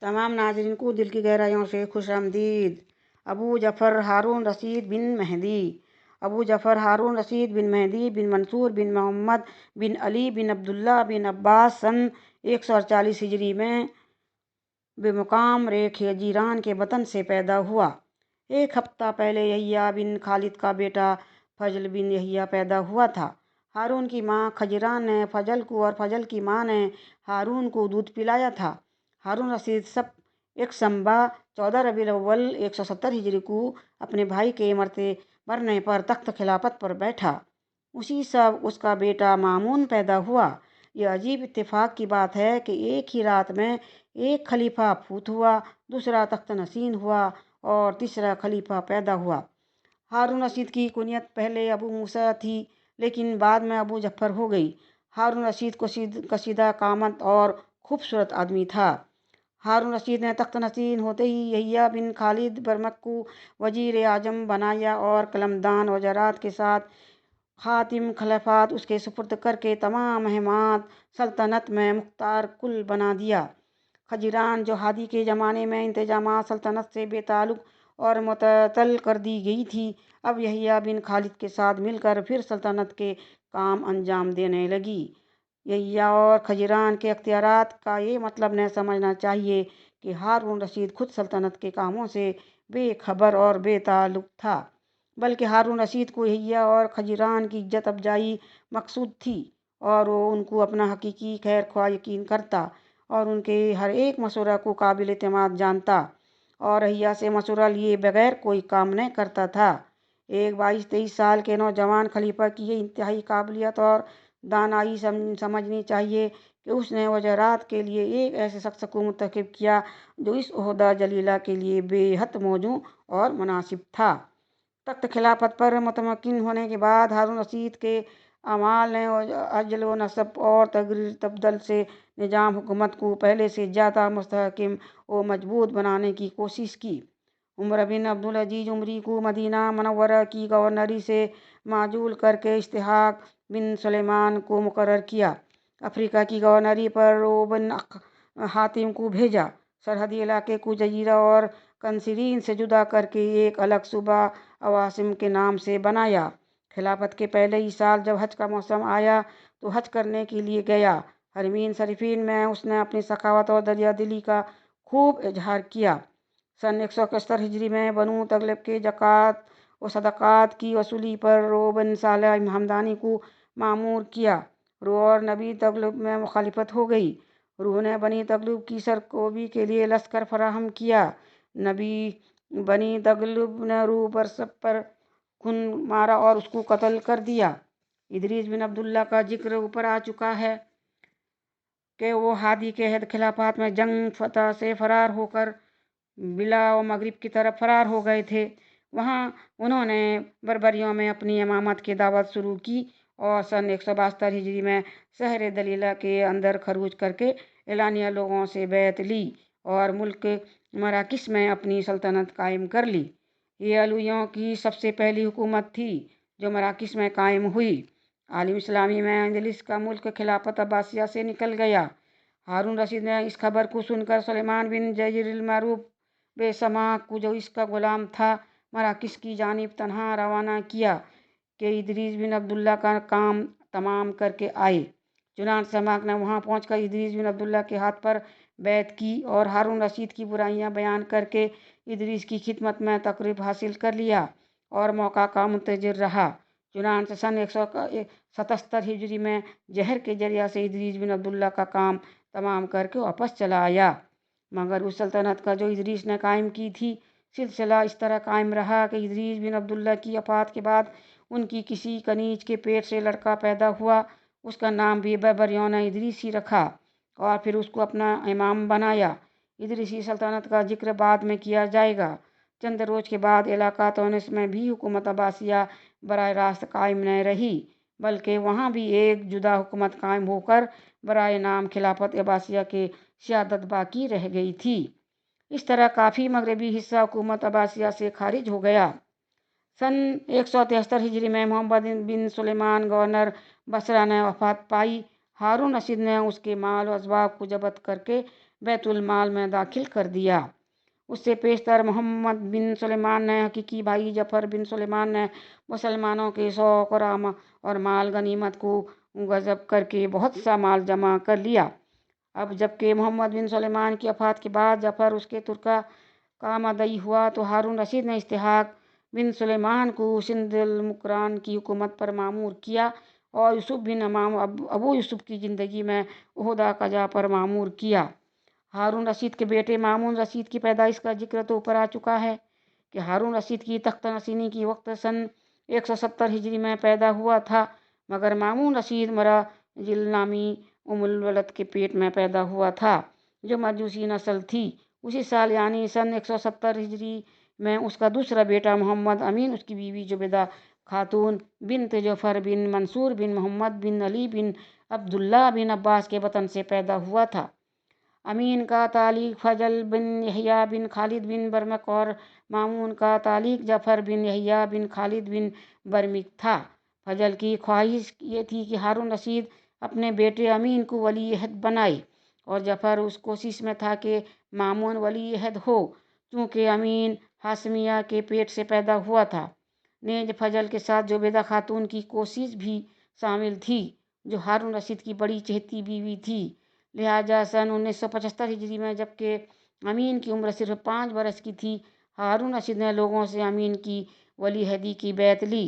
तमाम नाज़रीन को दिल की गहराइयों से खुश आमदीद। अबू जफ़र हारून रशीद बिन मेहदी। अबू जफ़र हारून रशीद बिन मेहदी बिन मंसूर बिन मोहम्मद बिन अली बिन अब्दुल्ला बिन अब्बास सन 148 हिजरी में बेमुकाम खजीरान के वतन से पैदा हुआ। एक हफ्ता पहले यहिया बिन खालिद का बेटा फजल बिन यहिया पैदा हुआ था। हारून की माँ खजीरान ने फजल को और फजल की माँ ने हारून को दूध पिलाया था। हारून रशीद सब एक संबा 14 रबीउल अव्वल 170 हिजरी को अपने भाई के मरने पर तख्त खिलाफत पर बैठा। उसी सब उसका बेटा मामून पैदा हुआ। यह अजीब इत्तेफाक की बात है कि एक ही रात में एक खलीफा फूत हुआ, दूसरा तख्त नशीन हुआ और तीसरा खलीफा पैदा हुआ। हारून रशीद की कुनियत पहले अबू मूसा थी, लेकिन बाद में अबू जफ़र हो गई। हारून रशीद कशीदा कामत और खूबसूरत आदमी था। हारून रशीद ने तख्त नशीन होते ही यहिया बिन खालिद बरमक को वजीर आजम बनाया और कलमदान वज़रात के साथ खातिम खलफात उसके सुपुर्द करके तमाम महमात सल्तनत में मुख्तार कुल बना दिया। खजीरान जो हादी के ज़माने में इंतजामात सल्तनत से बेताल्लुक़ और मुतअत्तल कर दी गई थी, अब यहिया बिन खालिद के साथ मिलकर फिर सल्तनत के काम अंजाम देने लगी। यहिया और खजीरान के अख्तियारात का ये मतलब न समझना चाहिए कि हारून रशीद खुद सल्तनत के कामों से बेखबर और बेताल्लुक़ था, बल्कि हारून रशीद को यहिया और खजीरान की इज्जत अफजाई मकसूद थी और वो उनको अपना हकीकी खैर ख्वाह यकीन करता और उनके हर एक मशवरा को काबिल एतमाद जानता और यहिया से मशवरा लिए बगैर कोई काम न करता था। एक 22-23 साल के नौजवान खलीफा की ये इंतहाई काबिलियत और दानाई समझनी चाहिए कि उसने वज़रात के लिए एक ऐसे शख्स को मुंतखब किया जो इस ओहदा जलीला के लिए बेहद मौजू और मुनासिब था। तख्त खिलाफत पर मुतमक्किन होने के बाद हारून रशीद के अमाल ने अजल व नसब और तगरीर तब्दल से निज़ाम हुकूमत को पहले से ज़्यादा मुस्तहकम व मजबूत बनाने की कोशिश की। उमर बिन अब्दुल अजीज उमरी को मदीना मनव्वरा की गवर्नरी से माजूल करके इस्तिहाक बिन सुलेमान को मुकर्रर किया। अफ्रीका की गवर्नरी पर बिन हातिम को भेजा। सरहदी इलाके को जजीरा और कंसरीन से जुदा करके एक अलग सूबा अवासिम के नाम से बनाया। खिलाफत के पहले ही साल जब हज का मौसम आया तो हज करने के लिए गया। हरमीन शरीफीन में उसने अपनी सखावत और दरिया दिली का खूब इजहार किया। सन 171 हिजरी में बनु तगलब के ज़कात व सदक़ात की वसूली पर बिन सालेह हमदानी को मामूर किया। रूह और नबी तगलब में मुखालिफत हो गई। रूह ने बनी तगलब की सरकोबी के लिए लश्कर फराहम किया। नबी बनी तगलब ने रूह पर सब पर खून मारा और उसको कत्ल कर दिया। इदरीस बिन अब्दुल्ला का जिक्र ऊपर आ चुका है कि वो हादी के अहद खिलाफत में जंग फतह से फरार होकर बिला व मगरिब की तरफ फरार हो गए थे। वहाँ उन्होंने बर्बरियों में अपनी इमामत की दावत शुरू की और सन 172 हिजरी में शहर दलीला के अंदर खरूज करके एलानिया लोगों से बैत ली और मुल्क मराकिश में अपनी सल्तनत कायम कर ली। ये अलुइयों की सबसे पहली हुकूमत थी जो मराकिश में कायम हुई। आलिम इस्लामी में अंदलुस का मुल्क खिलाफत अब्बासिया से निकल गया। हारून रशीद ने इस खबर को सुनकर सुलेमान बिन जजीर मारूफ बेसमा को जो इसका गुलाम था मराकिश की जानिब तनहा रवाना किया कि इदरीस बिन अब्दुल्ला का काम तमाम करके आए। चुनांचे समाक ने वहाँ पहुँचकर इदरीस बिन अब्दुल्ला के हाथ पर बैत की और हारून रशीद की बुराइयां बयान करके इदरीस की खिदमत में तकरीब हासिल कर लिया और मौका का मुंतज़िर रहा। चुनांचे सन 177 हिजरी में जहर के जरिया से इदरीस बिन अब्दुल्ला का काम तमाम करके वापस चला आया। मगर उस सल्तनत का जो इदरीस ने कायम की थी सिलसिला इस तरह कायम रहा कि इदरीस बिन अब्दुल्ला की वफ़ात के बाद उनकी किसी कनीज के पेट से लड़का पैदा हुआ। उसका नाम भी बर्बरियों ने इदरीस ही रखा और फिर उसको अपना इमाम बनाया। इदरीसी सल्तनत का जिक्र बाद में किया जाएगा। चंद रोज के बाद इलाका तूनिस में भी हुकूमत अब्बासिया बराह रास्त कायम न रही, बल्कि वहाँ भी एक जुदा हुकूमत कायम होकर बराए नाम खिलाफत अब्बासिया के सियादत बाकी रह गई थी। इस तरह काफ़ी मगरबी हिस्सा हुकूमत अब्बासिया से खारिज हो गया। सन 173 हिजरी में मोहम्मद बिन सुलेमान गवर्नर बसरा ने वफ़ात पाई। हारून रशीद ने उसके माल और असबाब को जब्त करके बैतुल माल में दाखिल कर दिया। उससे पेशतर मोहम्मद बिन सुलेमान ने हकीकी भाई जफ़र बिन सुलेमान ने मुसलमानों के शौक और माल गनीमत को गजब करके बहुत सा माल जमा कर लिया। अब जबकि मोहम्मद बिन सुलेमान की वफ़ात के बाद जफ़र उसके तुर्का का मदई हुआ तो हारून रशीद ने इस्तेहाक बिन सुलेमान को सिंधुल मुकरान की हुकूमत पर मामूर किया और यूसुफ बिन इमाम अबू यूसुफ की ज़िंदगी में ओहदा कजा पर मामूर किया। हारून रशीद के बेटे मामून रशीद की पैदाइश का जिक्र तो ऊपर आ चुका है कि हारून रशीद की तख्त नशीनी की वक्त सन 170 हिजरी में पैदा हुआ था, मगर मामून रशीद मरा जिल नामी उमुल वलद के पेट में पैदा हुआ था जो मजूसी नस्ल थी। उसी साल यानी सन 170 हिजरी में उसका दूसरा बेटा मोहम्मद अमीन उसकी बीवी जुबैदा खातून बिनत जफ़र बिन मंसूर बिन मोहम्मद बिन अली बिन अब्दुल्ला बिन अब्बास के वतन से पैदा हुआ था। अमीन का तालिक फजल बिन यहिया बिन खालिद बिन बरमक और मामून का तालिक जफ़र बिन यहिया बिन खालिद बिन बरमिक था। फजल की ख्वाहिश ये थी कि हारून रशीद अपने बेटे अमीन को वली अहद बनाए और जफ़र उस कोशिश में था कि मामून वली अहद हो। चूँकि अमीन हाशमिया के पेट से पैदा हुआ था, नेज फजल के साथ जुबैदा खातून की कोशिश भी शामिल थी जो हारून रशीद की बड़ी चहेती बीवी थी। लिहाजा सन 1975 हिजरी में जबकि अमीन की उम्र सिर्फ 5 बरस की थी, हारून रशीद ने लोगों से अमीन की वली अहदी की बैत ली।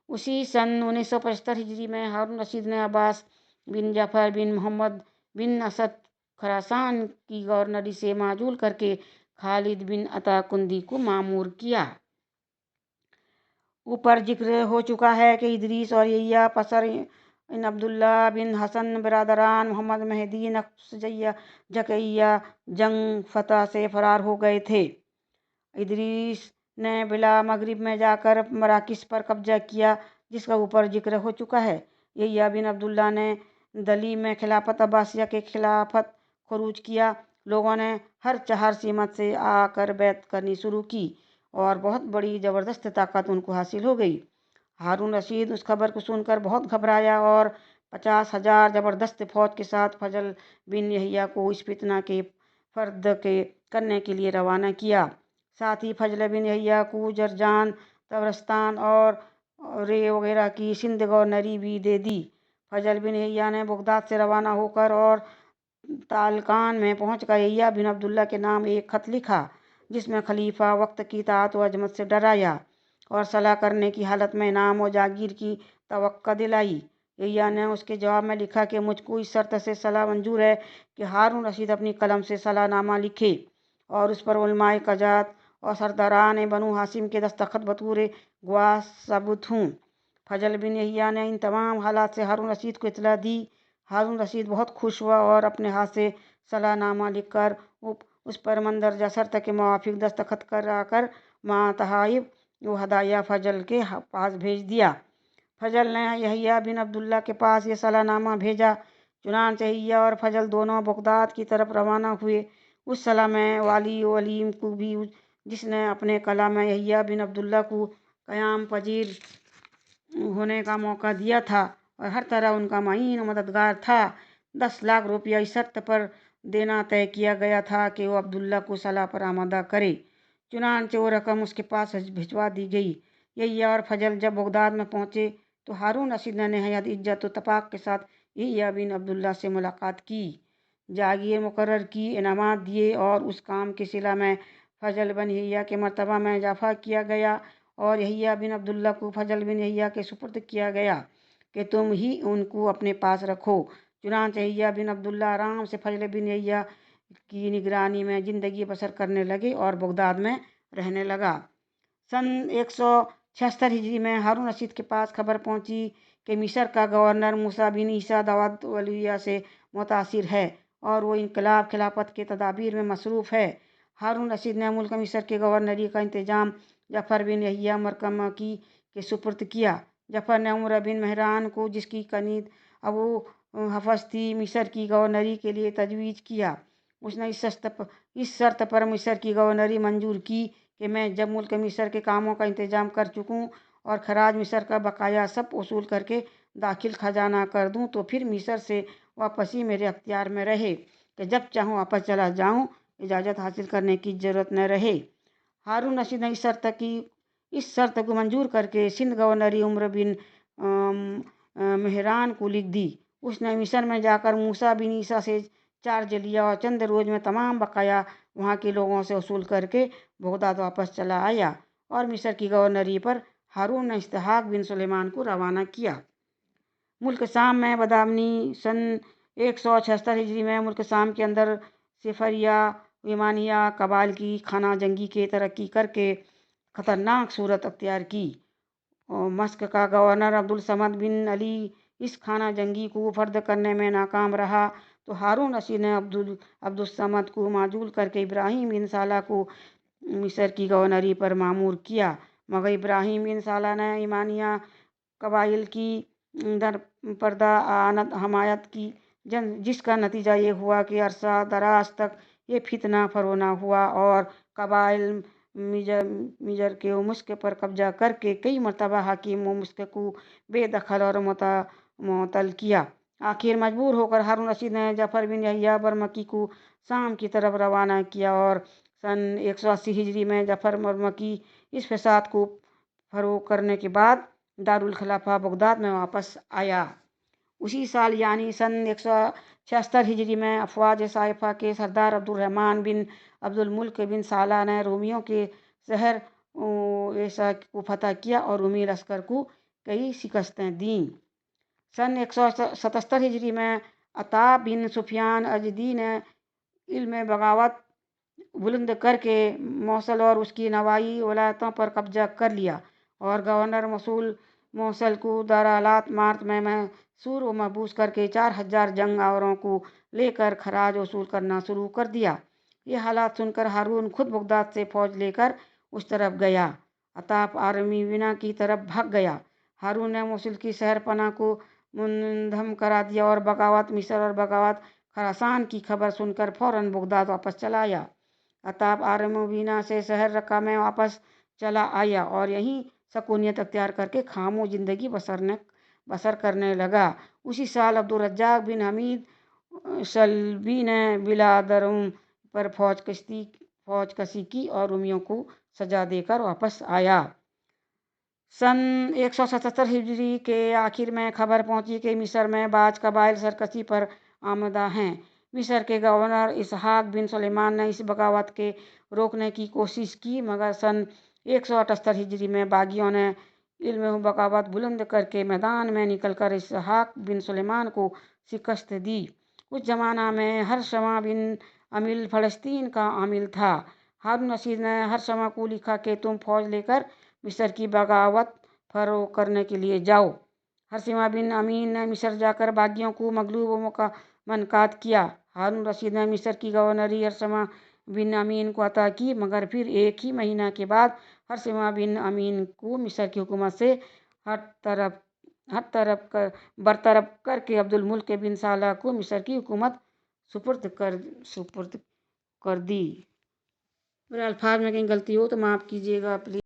उसी सन 1975 हिजरी में हारून रशीद ने अब्बास बिन जफ़र बिन मोहम्मद बिन असद खरासान की गवर्नरी से माजूल करके खालिद बिन अताकुंदी को मामूर किया। ऊपर जिक्र हो चुका है कि इदरीस और यहिया पसर इन अब्दुल्ला बिन हसन बरादरान मोहम्मद मेहदी जकैया जंग फतह से फरार हो गए थे। इदरीस ने बिला मगरिब में जाकर मराकिस पर कब्जा किया जिसका ऊपर जिक्र हो चुका है। यहिया बिन अब्दुल्ला ने दली में खिलाफत अब्बासिया के खिलाफत खरूज किया। लोगों ने हर चहर सीमत से आकर बैत करनी शुरू की और बहुत बड़ी ज़बरदस्त ताकत उनको हासिल हो गई। हारून रशीद उस खबर को सुनकर बहुत घबराया और 50,000 ज़बरदस्त फ़ौज के साथ फजल बिन यहिया को इस फितना के फर्द के करने के लिए रवाना किया। साथ ही फजल बिन यहिया को जरजान, तबरस्तान और रे वगैरह की सिंध गवर्नरी भी दे दी। फजल बिन यहिया ने बगदाद से रवाना होकर और तालकान में पहुंचकर यहिया बिन अब्दुल्ला के नाम एक खत लिखा जिसमें खलीफा वक्त की तात व अजमत से डराया और सलाह करने की हालत में इनाम और जागीर की तवक्का दिलाई। यहिया ने उसके जवाब में लिखा कि मुझको इस शर्त से सलाह मंजूर है कि हारून रशीद अपनी कलम से सलाहनामा लिखे और उस पर उलमाए कजात और सरदारान बनु हाशिम के दस्तखत बतूर गवाह साबुत हूँ। फजल बिन यहिया ने इन तमाम हालात से हारून रशीद को इतला दी। हारून रशीद बहुत खुश हुआ और अपने हाथ से सलाहनामा लिखकर उस पर मंदरजा शर्त के मुवाफिक दस्तखत कराकर मां तहाइफ वो हदाया फजल के पास भेज दिया। फजल ने यहिया बिन अब्दुल्ला के पास ये सलाहनामा भेजा। चुनांचे यहिया और फजल दोनों बगदाद की तरफ रवाना हुए। उस सलाह में वाली वलीम को भी जिसने अपने कला में यहिया बिन अब्दुल्ला को क़याम पजीर होने का मौका दिया था और हर तरह उनका माइन मददगार था, 10 लाख रुपया इस शर्त पर देना तय किया गया था कि वो अब्दुल्ला को सलाह पर आमादा करे। चुनांचे वो रकम उसके पास भिजवा दी गई। यहिया और फजल जब बगदाद में पहुंचे तो हारून रशीद ने नहायत इज्जत व तपाक के साथ यहिया बिन अब्दुल्ला से मुलाकात की, जागीर मुकर्रर की, इनामात दिए और उस काम के सिला में फजल बिन यहिया के मर्तबा में इजाफा किया गया और यहिया बिन अब्दुल्ला को फजल बिन यहिया के सुपुर्द किया गया कि तुम ही उनको अपने पास रखो। चुनांचे यहिया बिन अब्दुल्ला आराम से फजल बिन यहिया की निगरानी में ज़िंदगी बसर करने लगे और बगदाद में रहने लगा। सन 176 हिजरी में हारून रशीद के पास खबर पहुंची कि मिस्र का गवर्नर मूसा बिन ईसा दावत वलिया से मुतासिर है और वो इनकलाब खिलाफत के तदाबीर में मसरूफ़ है। हारून रशीद ने मुल्क मिस्र के गवर्नरी का इंतजाम जफ़र बिन यहिया मरकमकी के सुपुर्द किया। जफ़र ने उमर बिन मेहरान को जिसकी कनीद अबू हफस थी मिस्र की गवर्नरी के लिए तजवीज़ किया। उसने इस शर्त पर मिस्र की गवर्नरी मंजूर की कि मैं जब मुल्क मिस्र के कामों का इंतजाम कर चुकूँ और खराज मिस्र का बकाया सब वसूल करके दाखिल खजाना कर दूँ तो फिर मिस्र से वापसी मेरे अख्तियार में रहे कि जब चाहूँ वापस चला जाऊँ, इजाज़त हासिल करने की ज़रूरत न रहे। हारून रशीद ने इस शर्त को मंजूर करके सिंध गवर्नरी उमर बिन मेहरान को लिख दी। उसने मिस्र में जाकर मूसा बिन ईसा से चार्ज लिया और चंद रोज में तमाम बकाया वहाँ के लोगों से वसूल करके बगदाद वापस चला आया और मिस्र की गवर्नरी पर हारून ने इसहाक बिन सुलेमान को रवाना किया। मुल्क शाम में बदामनी सन 176 हिजरी में मुल्क शाम के अंदर सिफरिया यमानिया कबाइल की खाना जंगी के तरक्की करके ख़तरनाक सूरत अख्तियार की। और मस्क का गवर्नर अब्दुल समद बिन अली इस खाना जंगी को फर्द करने में नाकाम रहा तो हारून रशीद ने अब्दुल समद को माजूल करके इब्राहिम बिन साला को मिस्र की गवर्नरी पर मामूर किया, मगर इब्राहिम बिन साला ने ईमानिया कबाइल की दर पर्दा आनत हमायत की, जिसका नतीजा ये हुआ कि अरसा दराज तक ये फितना फरोना हुआ और कबाइल मिजर के मुस्क पर कब्जा करके कई मरतबा हाकिम मुस्क को बेदखल और मुअत्तल किया। आखिर मजबूर होकर हारून रशीद ने जफ़र बिन यहिया बरमकी को शाम की तरफ रवाना किया और सन 180 हिजरी में जफ़र बरमकी इस फसाद को फरोग करने के बाद दारुल खिलाफा बगदाद में वापस आया। उसी साल यानी सन 176 हिजरी में अफवाज साइफा के सरदार अब्दुर्रहमान बिन अब्दुल मुल्क बिन साला ने रोमियों के शहर ऐसा को फतह किया और रोमी लश्कर को कई शिकस्तें दीं। सन 177 हिजरी में अता बिन सुफियान अजदी ने इल्म बगावत बुलंद करके मौसल और उसकी नवाई वलायतों पर कब्जा कर लिया और गवर्नर मौसल को दरालात मार्च में मैसूर व महबूस करके 4000 जंग आवरों को लेकर खराज वसूल करना शुरू कर दिया। ये हालात सुनकर हारून खुद बगदाद से फौज लेकर उस तरफ गया। अताप आर्मीना की तरफ भाग गया। हारून ने मोसुल की शहर पना को मुंधम करा दिया और बगावत मिस्र और बगावत खरासान की खबर सुनकर फौरन बगदाद वापस चला आया। अताप आर्मीना से शहर रक्का में वापस चला आया और यहीं सकूनियत अख्तियार करके खामोश ज़िंदगी बसर करने लगा। उसी साल अब्दुल रज्जाक बिन हमीद सल्बी ने बिलादरुम पर फौज कसी की और रोमियों को सजा देकर वापस आया। सन 177 हिजरी के आखिर में खबर पहुंची कि मिस्र में बाज कबाइल सरकशी पर आमदा हैं। मिस्र के गवर्नर इसहाक बिन सुलेमान ने इस बगावत के रोकने की कोशिश की, मगर सन 178 हिजरी में बागियों ने इल्म बगावत बुलंद करके मैदान में निकलकर इसहाक बिन सुलेमान को शिकस्त दी। उस जमाना में हर्षमा बिन अमील फ़लस्तीन का आमिल था। हारून रशीद ने हर्षमा को लिखा कि तुम फौज लेकर मिस्र की बगावत फरोग करने के लिए जाओ। हर्षमा बिन अमीन ने मिस्र जाकर बागियों को मगलूब व मनकाद किया। हारून रशीद ने मिस्र की गवर्नरी हर्षमा बिन अमीन को अता की, मगर फिर एक ही महीना के बाद हर्षमा बिन अमीन को मिस्र की हुकूमत से बरतरफ करके अब्दुल मुल्क बिन साला को मिस्र की हुकूमत सुपुर्द कर दी। मेरे अल्फाज में कहीं गलती हो तो माफ़ कीजिएगा प्लीज़।